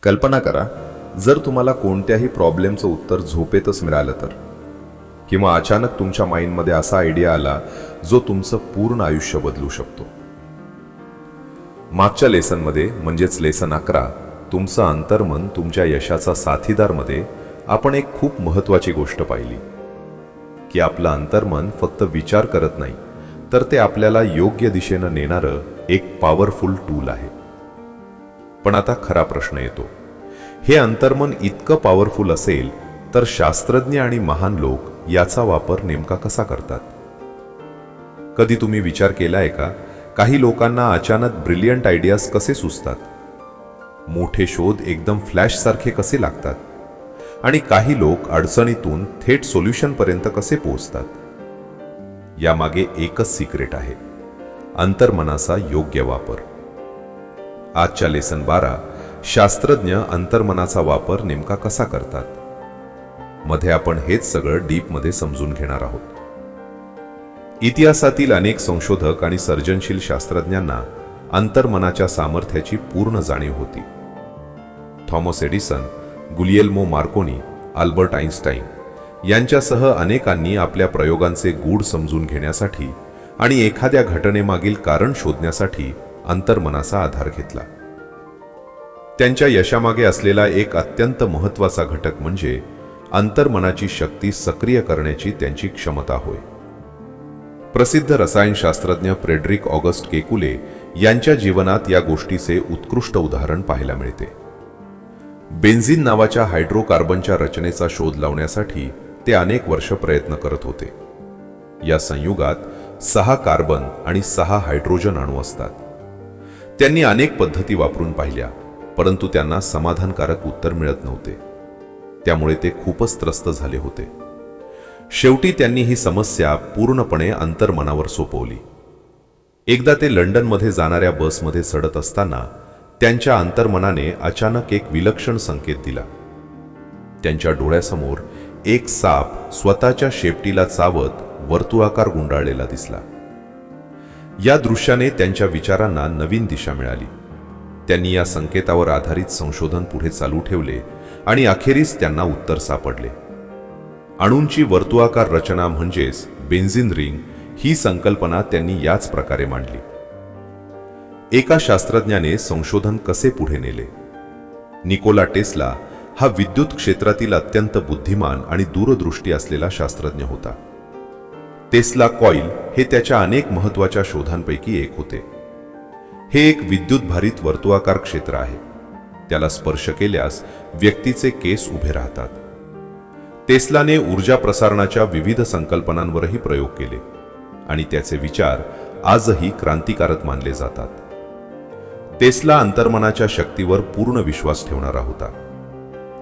कल्पना करा, जर तुम्हाला कोणत्याही प्रॉब्लेमचं उत्तर झोपेतच मिळालं तर, किंवा अचानक तुमच्या माइंडमध्ये असा आयडिया आला जो तुमचं पूर्ण आयुष्य बदलू शकतो. मागच्या लेसनमध्ये म्हणजेच लेसन 11 तुमचं अंतर्मन तुमच्या यशाचा साथीदार मध्ये आपण एक खूप महत्त्वाची गोष्ट पाहिली की आपलं अंतर्मन फक्त विचार करत नाही, तर ते आपल्याला योग्य दिशेनं नेणारं एक पॉवरफुल टूल आहे. पण आता खरा प्रश्न येतो, हे अंतर्मन इतकं पॉवरफुल असेल तर शास्त्रज्ञ आणि महान लोक याचा वापर नेमका कसा करतात? कधी तुम्ही विचार केलाय का, काही लोकांना अचानक ब्रिलियंट आयडियाज कसे सुचतात, मोठे शोध एकदम फ्लॅश सारखे कसे लागतात, आणि काही लोक अडचणीतून थेट सोल्युशन पर्यंत कसे पोहोचतात? यामागे एकच सिक्रेट आहे, अंतर्मनाचा योग्य वापर. आजच्या लेसन 12 शास्त्रज्ञ अंतर्मनाचा वापर नेमका कसा करतात मध्ये आपण हेच सगळं डीप मध्ये समजून घेणार आहोत. इतिहासातील अनेक संशोधक आणि सर्जनशील शास्त्रज्ञांना अंतर्मनाच्या सामर्थ्याची पूर्ण जाणीव होती. Thomas Edison, Guglielmo Marconi, Albert Einstein यांच्यासह अनेकांनी आपल्या प्रयोगांचे गूढ समजून घेण्यासाठी आणि एखाद्या घटनेमागील कारण शोधण्यासाठी अंतर्मनाचा आधार घेतला. त्यांच्या यशामागे असलेला एक अत्यंत महत्त्वाचा घटक म्हणजे अंतर्मनाची शक्ती सक्रिय करण्याची त्यांची क्षमता होय. प्रसिद्ध रसायनशास्त्रज्ञ फ्रेडरिक ऑगस्ट केकुले यांच्या जीवनात या गोष्टीचे उत्कृष्ट उदाहरण पाहायला मिळते. बेन्झीन नावाच्या हायड्रोकार्बनच्या रचनेचा शोध लावण्यासाठी ते अनेक वर्ष प्रयत्न करत होते. या संयुगात 6 कार्बन आणि 6 हायड्रोजन अणू असतात. त्यांनी अनेक पद्धती वापरून पाहिल्या, परंतु त्यांना समाधानकारक उत्तर मिळत नव्हते. त्यामुळे ते खूपच त्रस्त झाले होते. शेवटी त्यांनी ही समस्या पूर्णपणे अंतर्मनावर सोपवली. एकदा ते लंडनमध्ये जाणाऱ्या बसमध्ये चढत असताना त्यांच्या अंतर्मनाने अचानक एक विलक्षण संकेत दिला. त्यांच्या डोळ्यासमोर एक साप स्वतःच्या शेपटीला चावत वर्तुळाकार गुंडाळलेला दिसला. या दृश्याने त्यांच्या विचारांना नवीन दिशा मिळाली. त्यांनी या संकेतावर आधारित संशोधन पुढे चालू ठेवले आणि अखेरीस त्यांना उत्तर सापडले. अणूंची वर्तुळाकार रचना म्हणजेच बेन्झीन रिंग ही संकल्पना त्यांनी याच प्रकारे मांडली. एका शास्त्रज्ञाने संशोधन कसे पुढे नेले? निकोला टेस्ला हा विद्युत क्षेत्रातील अत्यंत बुद्धिमान आणि दूरदृष्टी असलेला शास्त्रज्ञ होता. टेस्ला कॉईल हे त्याच्या अनेक महत्त्वाच्या शोधांपैकी एक होते. हे एक विद्युतभारित वर्तुळाकार क्षेत्र आहे. त्याला स्पर्श केल्यास व्यक्तीचे केस उभे राहतात. टेस्लाने ऊर्जा प्रसारणाच्या विविध संकल्पनांवरही प्रयोग केले आणि त्याचे विचार आजही क्रांतिकारक मानले जातात. टेस्ला अंतर्मनाच्या शक्तीवर पूर्ण विश्वास ठेवणारा होता.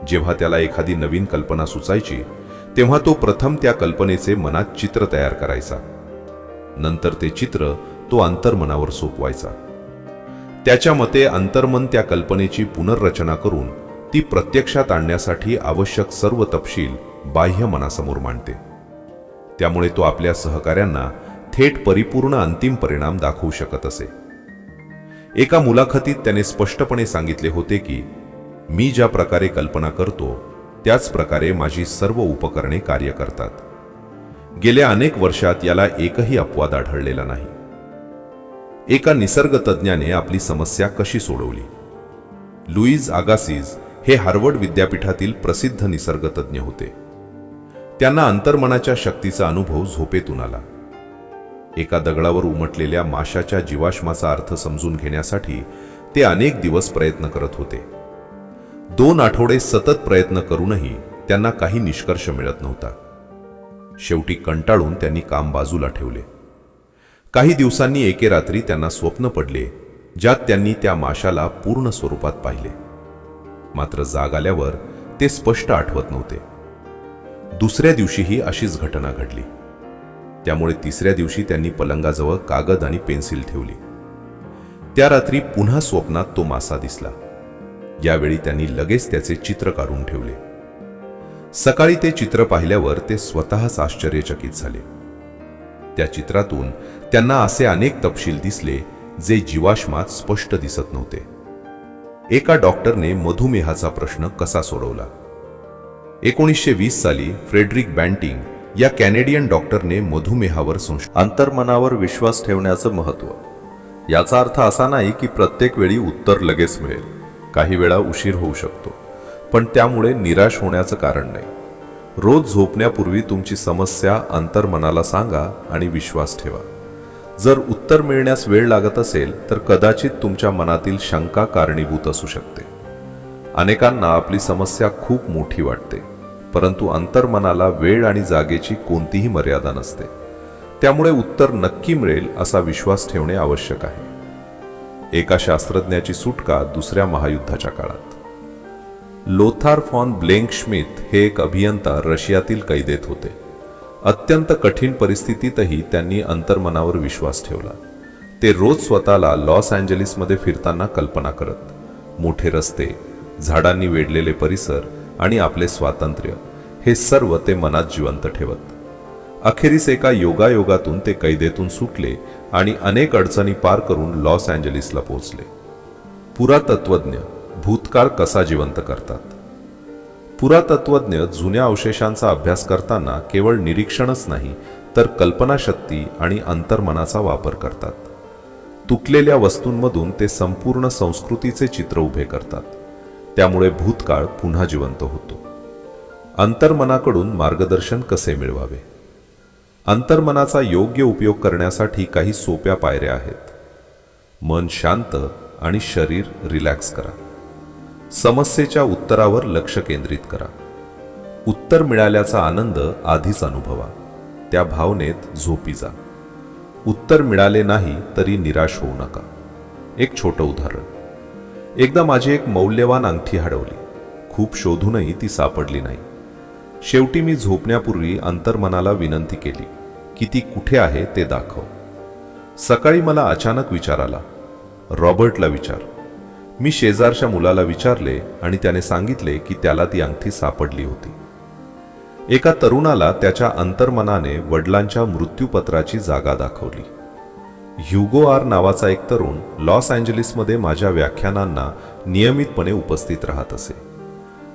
जेव्हा त्याला एखादी नवीन कल्पना सुचायची, तेव्हा तो प्रथम त्या कल्पनेचे मनात चित्र तयार करायचा. नंतर ते चित्र तो अंतर्मनावर सोपवायचा. त्याच्या मते अंतर्मन त्या कल्पनेची पुनर्रचना करून ती प्रत्यक्षात आणण्यासाठी आवश्यक सर्व तपशील बाह्य मनासमोर मांडते. त्यामुळे तो आपल्या सहकाऱ्यांना थेट परिपूर्ण अंतिम परिणाम दाखवू शकत असे. एका मुलाखतीत त्याने स्पष्टपणे सांगितले होते की, मी ज्या प्रकारे कल्पना करतो त्याच प्रकारे माझी सर्व उपकरणे कार्य करतात. गेल्या अनेक वर्षात याला एकही अपवाद आढळलेला नाही. एका निसर्गतज्ञाने आपली समस्या कशी सोडवली? लुईज अगासिज हे हार्वर्ड विद्यापीठातील प्रसिद्ध निसर्गतज्ञ होते. त्यांना अंतर्मनाच्या शक्तीचा अनुभव झोपेतून आला. एका दगडावर उमटलेल्या माशाच्या जीवाश्माचा अर्थ समजून घेण्यासाठी ते अनेक दिवस प्रयत्न करत होते. 2 आठवडे सतत प्रयत्न करूनही त्यांना काही निष्कर्ष मिळत नव्हता. शेवटी कंटाळून त्यांनी काम बाजूला ठेवले. काही दिवसांनी एके रात्री त्यांना स्वप्न पडले, ज्यात त्यांनी त्या माशाला पूर्ण स्वरूपात पाहिले. मात्र जाग आल्यावर ते स्पष्ट आठवत नव्हते. दुसऱ्या दिवशीही अशीच घटना घडली. त्यामुळे तिसऱ्या दिवशी त्यांनी पलंगाजवळ कागद आणि पेन्सिल ठेवली. त्या रात्री पुन्हा स्वप्नात तो मासा दिसला. यावेळी त्यांनी लगेच त्याचे चित्र काढून ठेवले. सकाळी ते चित्र पाहिल्यावर ते स्वतःच आश्चर्यचकित झाले. त्या चित्रातून त्यांना असे अनेक तपशील दिसले जे जीवाश्मात स्पष्ट दिसत नव्हते. एका डॉक्टरने मधुमेहाचा प्रश्न कसा सोडवला? 1920 साली फ्रेडरिक बँटिंग या कॅनेडियन डॉक्टरने मधुमेहावर अंतर्मनावर विश्वास ठेवण्याचं महत्त्व. याचा अर्थ असा नाही की प्रत्येक वेळी उत्तर लगेच मिळेल. काही वेळा उशीर होऊ शकतो, पण त्यामुळे निराश होण्याचं कारण नाही. रोज झोपण्यापूर्वी तुमची समस्या अंतर्मनाला सांगा आणि विश्वास ठेवा. जर उत्तर मिळण्यास वेळ लागत असेल तर कदाचित तुमच्या मनातील शंका कारणीभूत असू शकते. अनेकांना आपली समस्या खूप मोठी वाटते, परंतु अंतर्मनाला वेळ आणि जागेची कोणतीही मर्यादा नसते. त्यामुळे उत्तर नक्की मिळेल असा विश्वास ठेवणे आवश्यक आहे. एका शास्त्रज्ञाची सुटका दुसऱ्या महायुद्धाच्या काळात. लोथार फॉन ब्लेंकश्मिथ हे एक अभियंता रशियातील कैदेत होते. अत्यंत कठीण परिस्थितीतही त्यांनी अंतर्मनावर विश्वास ठेवला. ते रोज स्वतःला लॉस एंजेलिसमध्ये फिरताना कल्पना करत. मोठे रस्ते, झाडांनी वेढलेले परिसर आणि आपले स्वातंत्र्य हे सर्व ते मनात जिवंत ठेवत. अखेरीस एका योगायोगातून ते कैदेतून सुटले आणि अनेक अडचणी पार करून लॉस एंजेलिसला पोहोचले. पुरातत्वज्ञ भूतकाळ कसा जिवंत करतात? पुरातत्वज्ञ जुन्या अवशेषांचा अभ्यास करताना केवळ निरीक्षणच नाही तर कल्पनाशक्ती आणि अंतर्मनाचा वापर करतात. तुटलेल्या वस्तूंमधून ते संपूर्ण संस्कृतीचे चित्र उभे करतात. त्यामुळे भूतकाळ पुन्हा जिवंत होतो. अंतर्मनाकडून मार्गदर्शन कसे मिळवावे? अंतर्मनाचा योग्य उपयोग करण्यासाठी काही सोप्या पायऱ्या आहेत. मन शांत आणि शरीर रिलॅक्स करा. समस्येच्या उत्तरावर लक्ष केंद्रित करा. उत्तर मिळाल्याचा आनंद आधीच अनुभवा. त्या भावनेत झोपी जा. उत्तर मिळाले नाही तरी निराश होऊ नका. एक छोटं उदाहरण. एकदा माझी एक मौल्यवान अंगठी हरवली. खूप शोधूनही ती सापडली नाही. शेवटी मी झोपण्यापूर्वी अंतर्मनाला विनंती केली की ती कुठे आहे ते दाखव. सकाळी मला अचानक विचार आला, रॉबर्टला विचार. मी शेजारच्या मुलाला विचारले आणि त्याने सांगितले की त्याला ती अंगठी सापडली होती. एका तरुणाला त्याच्या अंतर्मनाने वडिलांच्या मृत्यूपत्राची जागा दाखवली. ह्युगो आर नावाचा एक तरुण लॉस एंजेलिसमध्ये माझ्या व्याख्यानांना नियमितपणे उपस्थित राहत असे.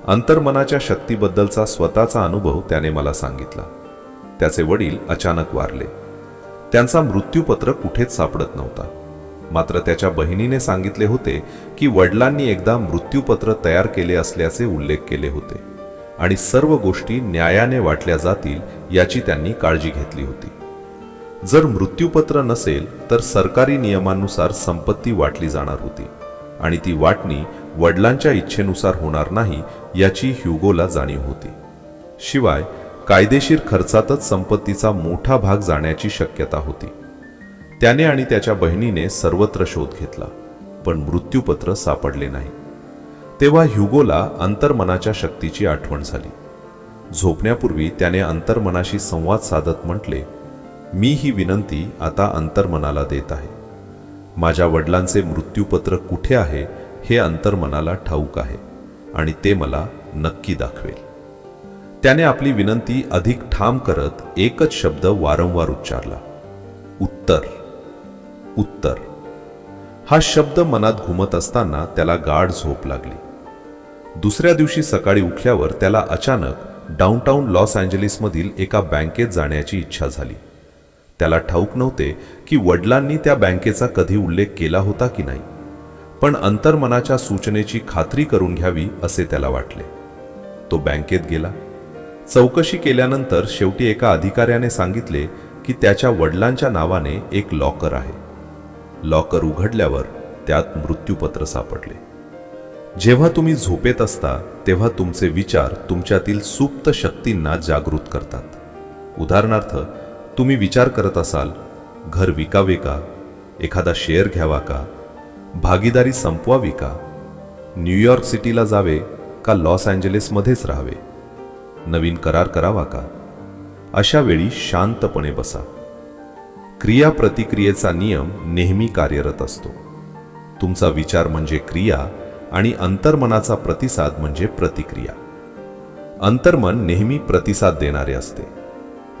अंतर्मनाच्या शक्तीबद्दलचा स्वतःचा अनुभव त्याने मला सांगितला. त्याचे वडील अचानक वारले. त्यांचा मृत्यूपत्र कुठेच सापडत नव्हता. मात्र त्याच्या बहिणीने सांगितले होते की वडिलांनी एकदा मृत्यूपत्र तयार केले असल्याचे उल्लेख केले होते आणि सर्व गोष्टी न्यायाने वाटल्या जातील याची त्यांनी काळजी घेतली होती. जर मृत्यूपत्र नसेल तर सरकारी नियमांनुसार संपत्ती वाटली जाणार होती आणि ती वाटणी वडिलांच्या इच्छेनुसार होणार नाही याची ह्युगोला जाणीव होती. शिवाय कायदेशीर खर्चातच संपत्तीचा मोठा भाग जाण्याची शक्यता होती. त्याने आणि त्याच्या बहिणीने सर्वत्र शोध घेतला, पण मृत्यूपत्र सापडले नाही. तेव्हा ह्युगोला अंतर्मनाच्या शक्तीची आठवण झाली. झोपण्यापूर्वी त्याने अंतर्मनाशी संवाद साधत म्हटले, मी ही विनंती आता अंतर्मनाला देत आहे. माझ्या वडिलांचे मृत्यूपत्र कुठे आहे हे अंतर्मनाला ठाऊक आहे आणि ते मला नक्की दाखवेल. त्याने आपली विनंती अधिक ठाम करत एकच शब्द वारंवार उच्चारला, उत्तर. उत्तर. हा शब्द मनात घुमत असताना त्याला गाढ झोप लागली. दुसऱ्या दिवशी सकाळी उठल्यावर त्याला अचानक डाऊनटाऊन लॉस एंजेलिसमधील एका बँकेत जाण्याची इच्छा झाली. त्याला ठाऊक नव्हते की वडिलांनी त्या बँकेचा कधी उल्लेख केला होता की नाही, पण अंतर्मनाच्या सूचनेची खात्री करून घ्यावी असे त्याला वाटले. तो बँकेत गेला. चौकशी केल्यानंतर शेवटी एका अधिकाऱ्याने सांगितले की त्याच्या वडिलांच्या नावाने एक लॉकर आहे. लॉकर उघडल्यावर त्यात मृत्यूपत्र सापडले. जेव्हा तुम्ही झोपेत असता तेव्हा तुमचे विचार तुमच्यातील सुप्त शक्तींना जागृत करतात. उदाहरणार्थ, तुम्ही विचार करत असाल, घर विकावे का, एखादा शेअर घ्यावा का, भागीदारी संपवावी का, न्यूयॉर्क सिटीला जावे का लॉस एंजेलिसमध्येच राहावे, नवीन करार करावा का. अशा वेळी शांतपणे बसा. क्रिया प्रतिक्रियेचा नियम नेहमी कार्यरत असतो. तुमचा विचार म्हणजे क्रिया आणि अंतर्मनाचा प्रतिसाद म्हणजे प्रतिक्रिया. अंतर्मन नेहमी प्रतिसाद देणारे असते.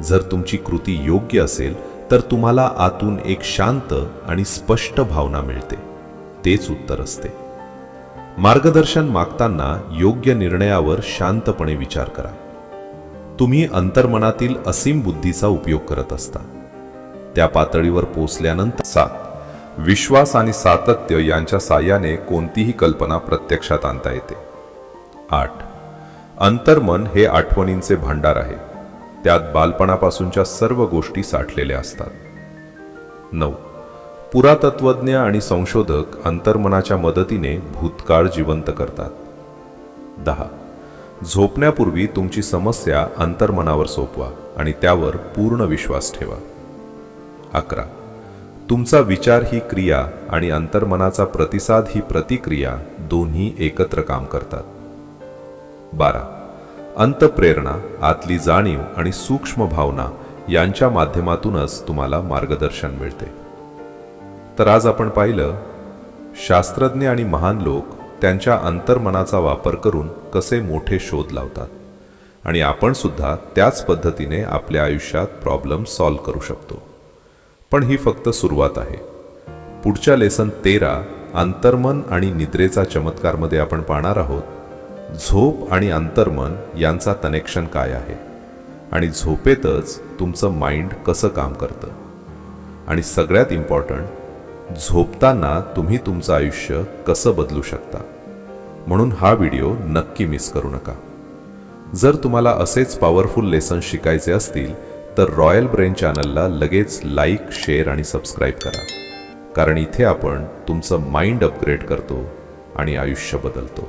जर तुमची कृती योग्य असेल तर तुम्हाला आतून एक शांत आणि स्पष्ट भावना मिळते. तेच उत्तर असते. मार्गदर्शन मागताना योग्य निर्णयावर शांतपणे विचार करा. तुम्ही अंतर्मनातील असीम बुद्धीचा उपयोग करत असता. त्या पातळीवर पोहोचल्यानंतर 7. विश्वास आणि सातत्य यांच्या साह्याने कोणतीही कल्पना प्रत्यक्षात आणता येते. 8. अंतर्मन हे आठवणींचे भांडार आहे. त्यात बालपणापासूनच्या सर्व गोष्टी साठलेल्या असतात. 9. पुरातत्वज्ञ आणि संशोधक अंतर्मनाच्या मदतीने भूतकाळ जिवंत करतात. 10. झोपण्यापूर्वी तुमची समस्या अंतर्मनावर सोपवा आणि त्यावर पूर्ण विश्वास ठेवा. 11. तुमचा विचार ही क्रिया आणि अंतर्मनाचा प्रतिसाद ही प्रतिक्रिया दोन्ही एकत्र काम करतात. 12. अंतप्रेरणा, आतली जाणीव आणि सूक्ष्म भावना यांच्या माध्यमातूनच तुम्हाला मार्गदर्शन मिळते. तर आज आपण पाहिलं, शास्त्रज्ञ आणि महान लोक त्यांच्या अंतर्मनाचा वापर करून कसे मोठे शोध लावतात आणि आपण सुद्धा त्याच पद्धतीने आपल्या आयुष्यात प्रॉब्लेम सॉल्व्ह करू शकतो. पण ही फक्त सुरुवात आहे. पुढच्या लेसन 13 अंतर्मन आणि निद्रेचा चमत्कारमध्ये आपण पाहणार आहोत, झोप आणि अंतर्मन यांचा कनेक्शन काय आहे आणि झोपेतच तुमचं माइंड कसं काम करतं. आणि सगळ्यात इम्पॉर्टंट, झोपताना तुम्ही तुमचं आयुष्य कसं बदलू शकता. म्हणून हा व्हिडिओ नक्की मिस करू नका. जर तुम्हाला असेच पॉवरफुल लेसन्स शिकायचे असतील तर रॉयल ब्रेन चॅनलला लगेच लाईक, शेअर आणि सबस्क्राईब करा. कारण इथे आपण तुमचं माइंड अपग्रेड करतो आणि आयुष्य बदलतो.